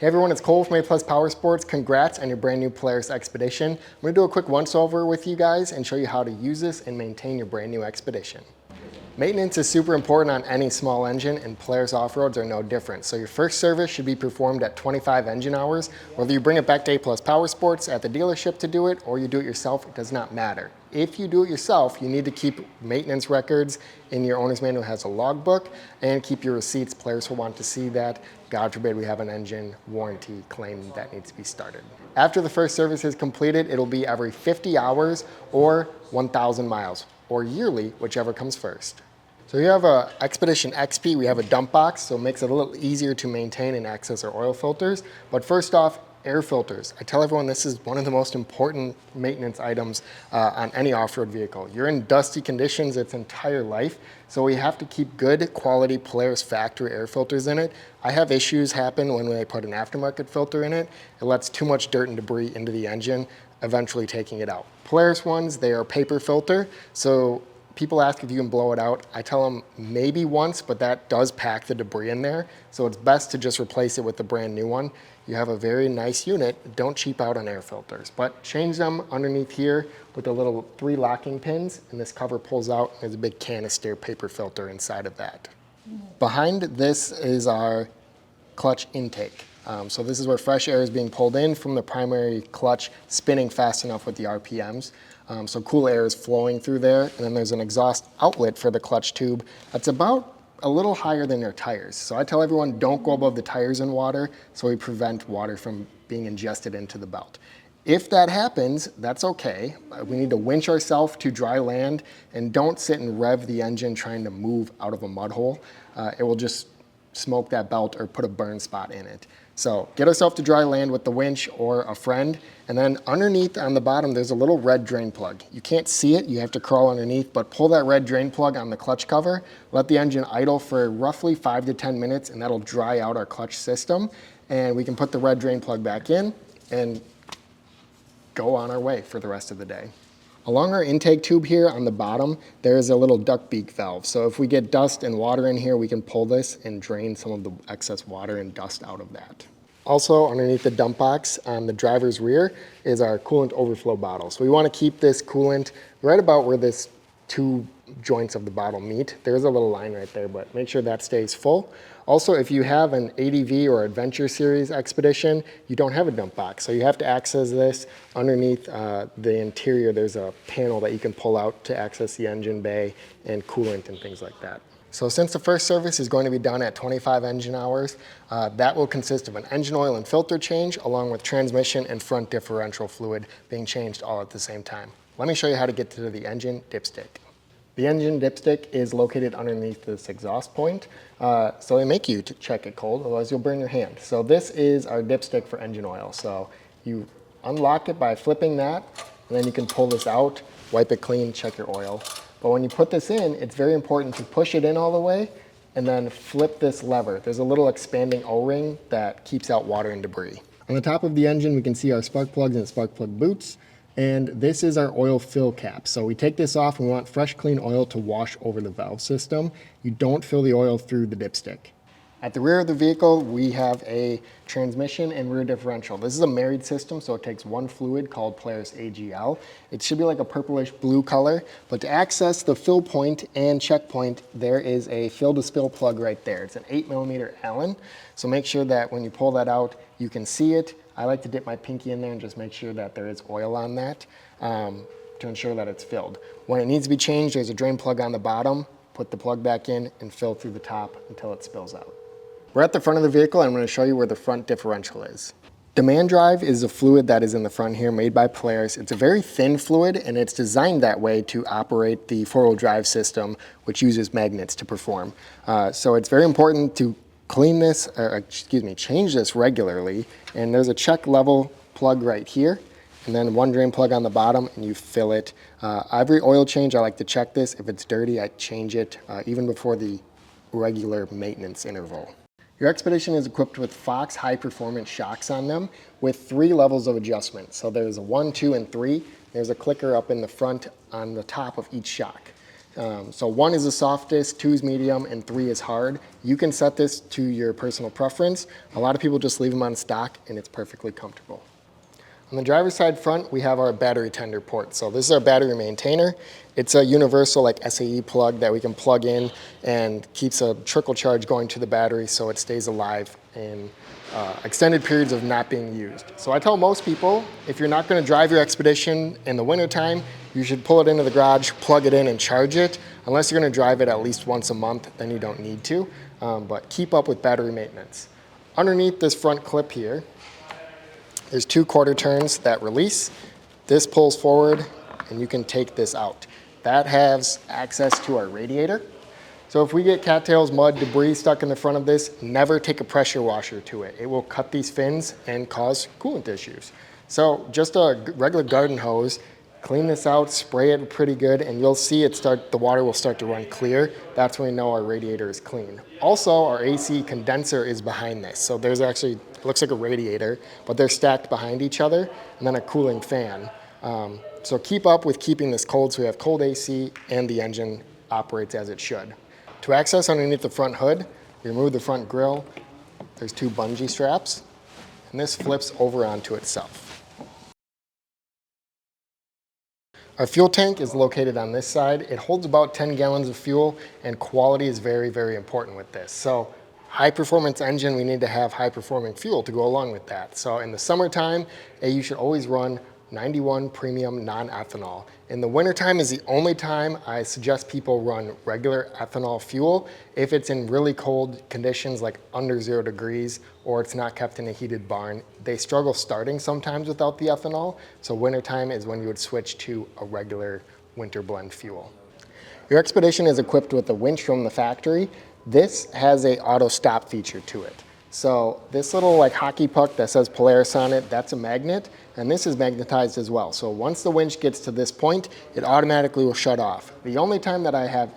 Hey everyone, it's Kole from A+ Power Sports. Congrats on your brand new Polaris Xpedition. I'm going to do a quick once-over with you guys and show you how to use this and maintain your brand new Xpedition. Maintenance is super important on any small engine, and Polaris off-roads are no different. So your first service should be performed at 25 engine hours. Whether you bring it back to A+ Power Sports at the dealership to do it or you do it yourself, it does not matter. If you do it yourself, you need to keep maintenance records in your owner's manual. Has a logbook, and keep your receipts. Players will want to see that. God forbid we have an engine warranty claim that needs to be started. After the first service is completed, it'll be every 50 hours or 1,000 miles, or yearly, whichever comes first. So you have a Xpedition XP, we have a dump box, so it makes it a little easier to maintain and access our oil filters. But first off, air filters. I tell everyone this is one of the most important maintenance items on any off-road vehicle. You're in dusty conditions its entire life, so we have to keep good quality Polaris factory air filters in it. I have issues happen when I put an aftermarket filter in it. It lets too much dirt and debris into the engine, eventually taking it out. Polaris ones, they are paper filter, so people ask if you can blow it out. I tell them maybe once, but that does pack the debris in there. So it's best to just replace it with the brand new one. You have a very nice unit. Don't cheap out on air filters, but change them underneath here with the little 3 locking pins, and this cover pulls out. There's a big canister paper filter inside of that. Behind this is our clutch intake. So this is where fresh air is being pulled in from the primary clutch, spinning fast enough with the RPMs. So cool air is flowing through there, and then there's an exhaust outlet for the clutch tube that's about a little higher than your tires. So I tell everyone, don't go above the tires in water, so we prevent water from being ingested into the belt. If that happens, that's okay. We need to winch ourselves to dry land, and don't sit and rev the engine trying to move out of a mud hole. It will just smoke that belt or put a burn spot in it. So get ourselves to dry land with the winch or a friend, and then underneath on the bottom there's a little red drain plug. You can't see it, you have to crawl underneath, but pull that red drain plug on the clutch cover, let the engine idle for roughly 5 to 10 minutes, and that'll dry out our clutch system, and we can put the red drain plug back in and go on our way for the rest of the day. Along our intake tube here on the bottom, there is a little duck beak valve. So if we get dust and water in here, we can pull this and drain some of the excess water and dust out of that. Also, underneath the dump box on the driver's rear is our coolant overflow bottle. So we want to keep this coolant right about where this 2 joints of the bottle meet. There's a little line right there, but make sure that stays full. Also, if you have an ADV or Adventure Series Xpedition, you don't have a dump box. So you have to access this underneath the interior. There's a panel that you can pull out to access the engine bay and coolant and things like that. So since the first service is going to be done at 25 engine hours, that will consist of an engine oil and filter change, along with transmission and front differential fluid being changed all at the same time. Let me show you how to get to the engine dipstick. The engine dipstick is located underneath this exhaust point. So they make you to check it cold, otherwise you'll burn your hand. So this is our dipstick for engine oil. So you unlock it by flipping that, and then you can pull this out, wipe it clean, check your oil. But when you put this in, it's very important to push it in all the way and then flip this lever. There's a little expanding O-ring that keeps out water and debris. On the top of the engine, we can see our spark plugs and spark plug boots. And this is our oil fill cap. So we take this off and we want fresh, clean oil to wash over the valve system. You don't fill the oil through the dipstick. At the rear of the vehicle, we have a transmission and rear differential. This is a married system, so it takes one fluid called Polaris AGL. It should be like a purplish blue color, but to access the fill point and check point, there is a fill to spill plug right there. It's an 8mm Allen, so make sure that when you pull that out, you can see it. I like to dip my pinky in there and just make sure that there is oil on that to ensure that it's filled. When it needs to be changed, there's a drain plug on the bottom. Put the plug back in and fill through the top until it spills out. We're at the front of the vehicle, and I'm going to show you where the front differential is. Demand drive is a fluid that is in the front here, made by Polaris. It's a very thin fluid, and it's designed that way to operate the four-wheel drive system, which uses magnets to perform. So it's very important to clean this, change this regularly. And there's a check level plug right here, and then one drain plug on the bottom, and you fill it. Every oil change, I like to check this. If it's dirty, I change it even before the regular maintenance interval. Your Xpedition is equipped with Fox high-performance shocks on them with 3 levels of adjustment. So there's a 1, 2, and 3. There's a clicker up in the front on the top of each shock. So 1 is the softest, 2 is medium, and 3 is hard. You can set this to your personal preference. A lot of people just leave them on stock and it's perfectly comfortable. On the driver's side front, we have our battery tender port. So this is our battery maintainer. It's a universal like SAE plug that we can plug in and keeps a trickle charge going to the battery so it stays alive in extended periods of not being used. So I tell most people, if you're not going to drive your Expedition in the wintertime, you should pull it into the garage, plug it in, and charge it. Unless you're going to drive it at least once a month, then you don't need to. But keep up with battery maintenance. Underneath this front clip here, there's 2 quarter turns that release. This pulls forward, and you can take this out. That has access to our radiator. So if we get cattails, mud, debris stuck in the front of this, never take a pressure washer to it. It will cut these fins and cause coolant issues. So just a regular garden hose, clean this out, spray it pretty good, and you'll see the water will start to run clear. That's when we know our radiator is clean. Also, our AC condenser is behind this. So there's actually, it looks like a radiator, but they're stacked behind each other, and then a cooling fan. So keep up with keeping this cold so we have cold AC and the engine operates as it should. To access underneath the front hood, we remove the front grille. There's 2 bungee straps, and this flips over onto itself. Our fuel tank is located on this side. It holds about 10 gallons of fuel, and quality is very, very important with this. So high performance engine, we need to have high performing fuel to go along with that. So in the summertime, you should always run 91 premium non-ethanol. In the wintertime is the only time I suggest people run regular ethanol fuel if it's in really cold conditions like under 0 degrees or it's not kept in a heated barn. They struggle starting sometimes without the ethanol, so wintertime is when you would switch to a regular winter blend fuel. Your Expedition is equipped with a winch from the factory. This has a auto stop feature to it. So this little like hockey puck that says Polaris on it, that's a magnet, and this is magnetized as well. So once the winch gets to this point, it automatically will shut off. The only time that I have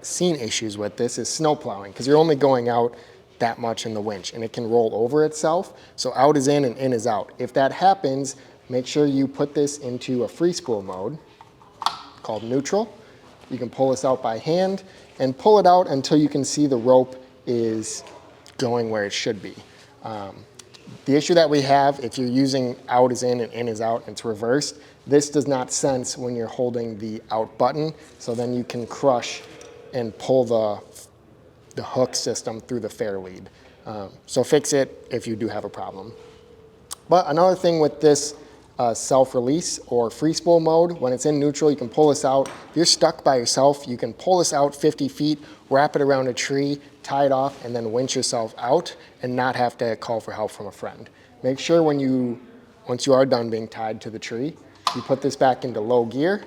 seen issues with this is snow plowing, because you're only going out that much in the winch, and it can roll over itself. So out is in and in is out. If that happens, make sure you put this into a free spool mode called neutral. You can pull this out by hand and pull it out until you can see the rope is going where it should be. The issue that we have, if you're using out is in and in is out, it's reversed, this does not sense when you're holding the out button, so then you can crush and pull the hook system through the fair lead. So fix it if you do have a problem. But another thing with this self-release or free spool mode, when it's in neutral, you can pull this out. If you're stuck by yourself, you can pull this out 50 feet, wrap it around a tree, tie it off, and then winch yourself out and not have to call for help from a friend. Make sure once you are done being tied to the tree, you put this back into low gear.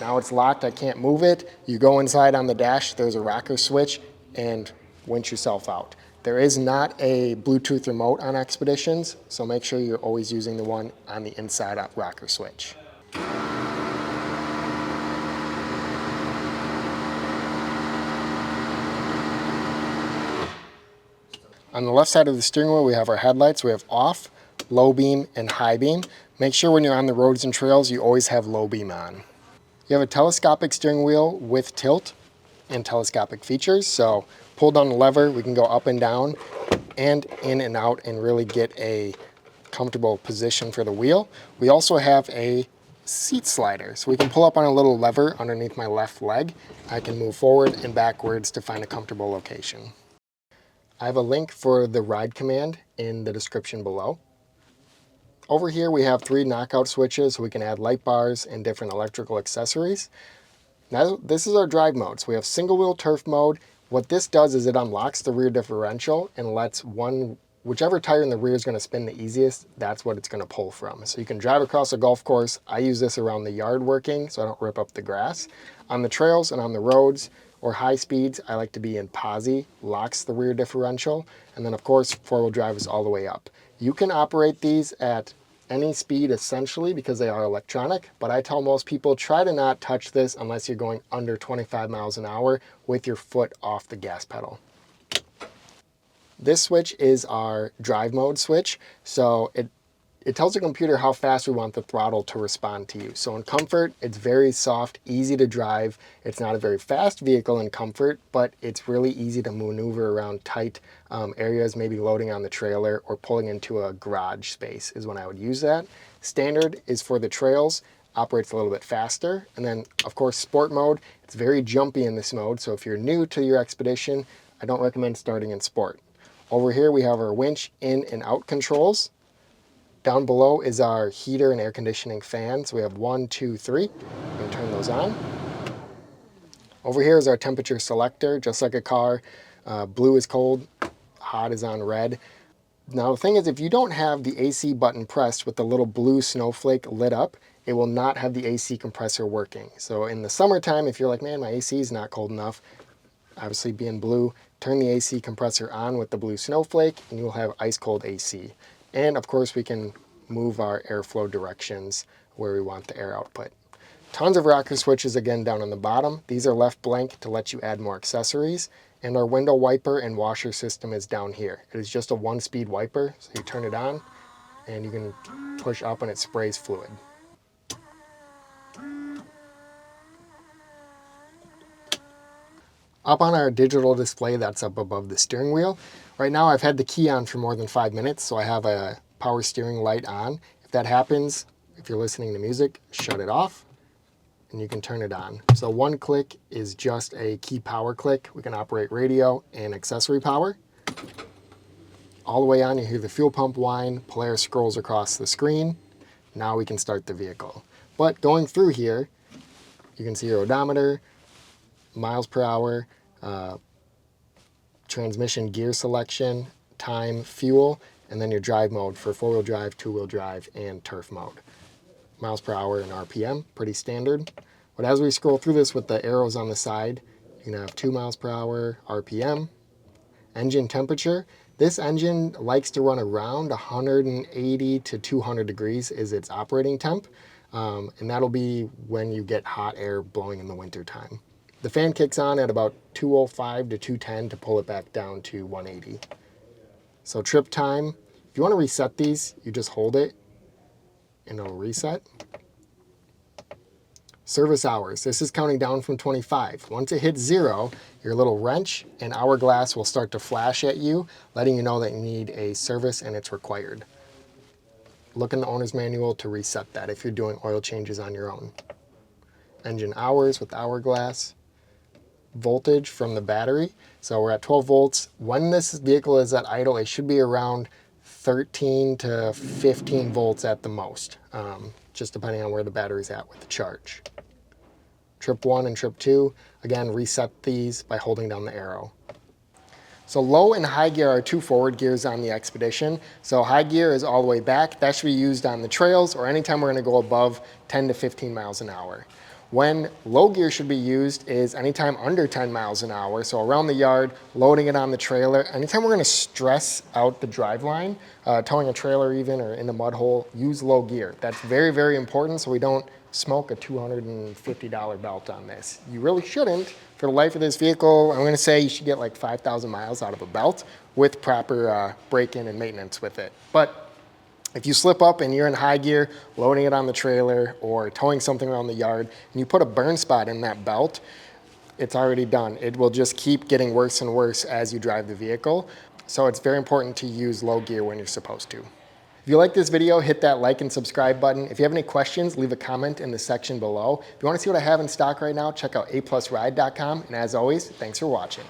Now it's locked, I can't move it. You go inside on the dash, there's a rocker switch, and winch yourself out. There is not a Bluetooth remote on Expeditions, so make sure you're always using the one on the inside rocker switch. On the left side of the steering wheel, we have our headlights. We have off, low beam, and high beam. Make sure when you're on the roads and trails, you always have low beam on. You have a telescopic steering wheel with tilt and telescopic features. So pull down the lever, we can go up and down and in and out and really get a comfortable position for the wheel. We also have a seat slider. So we can pull up on a little lever underneath my left leg. I can move forward and backwards to find a comfortable location. I have a link for the ride command in the description below. Over here we have 3 knockout switches so we can add light bars and different electrical accessories. Now this is our drive mode. So we have single wheel turf mode. What this does is it unlocks the rear differential and lets whichever tire in the rear is going to spin the easiest, that's what it's going to pull from. So you can drive across a golf course. I use this around the yard working so I don't rip up the grass. On the trails and on the roads or high speeds, I like to be in posi, locks the rear differential, and then of course 4-wheel drive is all the way up. You can operate these at any speed essentially because they are electronic, but I tell most people try to not touch this unless you're going under 25 miles an hour with your foot off the gas pedal. This switch is our drive mode switch, so it it tells the computer how fast we want the throttle to respond to you. So in comfort, it's very soft, easy to drive. It's not a very fast vehicle in comfort, but it's really easy to maneuver around tight areas, maybe loading on the trailer or pulling into a garage space is when I would use that. Standard is for the trails, operates a little bit faster. And then of course, sport mode, it's very jumpy in this mode. So if you're new to your Xpedition, I don't recommend starting in sport. Over here, we have our winch in and out controls. Down below is our heater and air conditioning fans. We have 1, 2, 3. We can turn those on. Over here is our temperature selector, just like a car. Blue is cold, hot is on red. Now the thing is, if you don't have the AC button pressed with the little blue snowflake lit up, it will not have the AC compressor working. So in the summertime, if you're like, man, my AC is not cold enough, obviously being blue, turn the AC compressor on with the blue snowflake and you will have ice cold AC. And of course we can move our airflow directions where we want the air output. Tons of rocker switches again down on the bottom. These are left blank to let you add more accessories. And our window wiper and washer system is down here. It is just a 1-speed wiper, so you turn it on and you can push up and it sprays fluid. Up on our digital display that's up above the steering wheel, right now I've had the key on for more than 5 minutes, so I have a power steering light on. If that happens, if you're listening to music, shut it off and you can turn it on. So one click is just a key power click. We can operate radio and accessory power. All the way on, you hear the fuel pump whine, Polaris scrolls across the screen. Now we can start the vehicle. But going through here, you can see your odometer, miles per hour, transmission gear selection, time, fuel, and then your drive mode for 4-wheel drive, 2-wheel drive, and turf mode. Miles per hour and RPM, pretty standard. But as we scroll through this with the arrows on the side, you can have 2 miles per hour, RPM, engine temperature. This engine likes to run around 180 to 200 degrees is its operating temp, and that'll be when you get hot air blowing in the winter time. The fan kicks on at about 205 to 210 to pull it back down to 180. So trip time, if you want to reset these, you just hold it and it'll reset. Service hours, this is counting down from 25. Once it hits 0, your little wrench and hourglass will start to flash at you, letting you know that you need a service and it's required. Look in the owner's manual to reset that if you're doing oil changes on your own. Engine hours with hourglass. Voltage from the battery. So we're at 12 volts. When this vehicle is at idle, it should be around 13 to 15 volts at the most, just depending on where the battery's at with the charge. Trip 1 and trip 2, again, reset these by holding down the arrow. So low and high gear are 2 forward gears on the Xpedition. So high gear is all the way back. That should be used on the trails or anytime we're going to go above 10 to 15 miles an hour. When low gear should be used is anytime under 10 miles an hour, so around the yard, loading it on the trailer. Anytime we're going to stress out the drive line, towing a trailer even or in the mud hole, use low gear. That's very, very important so we don't smoke a $250 belt on this. You really shouldn't. For the life of this vehicle, I'm going to say you should get like 5,000 miles out of a belt with proper break-in and maintenance with it. But if you slip up and you're in high gear, loading it on the trailer or towing something around the yard, and you put a burn spot in that belt, it's already done. It will just keep getting worse and worse as you drive the vehicle. So it's very important to use low gear when you're supposed to. If you like this video, hit that like and subscribe button. If you have any questions, leave a comment in the section below. If you want to see what I have in stock right now, check out aplusride.com. And as always, thanks for watching.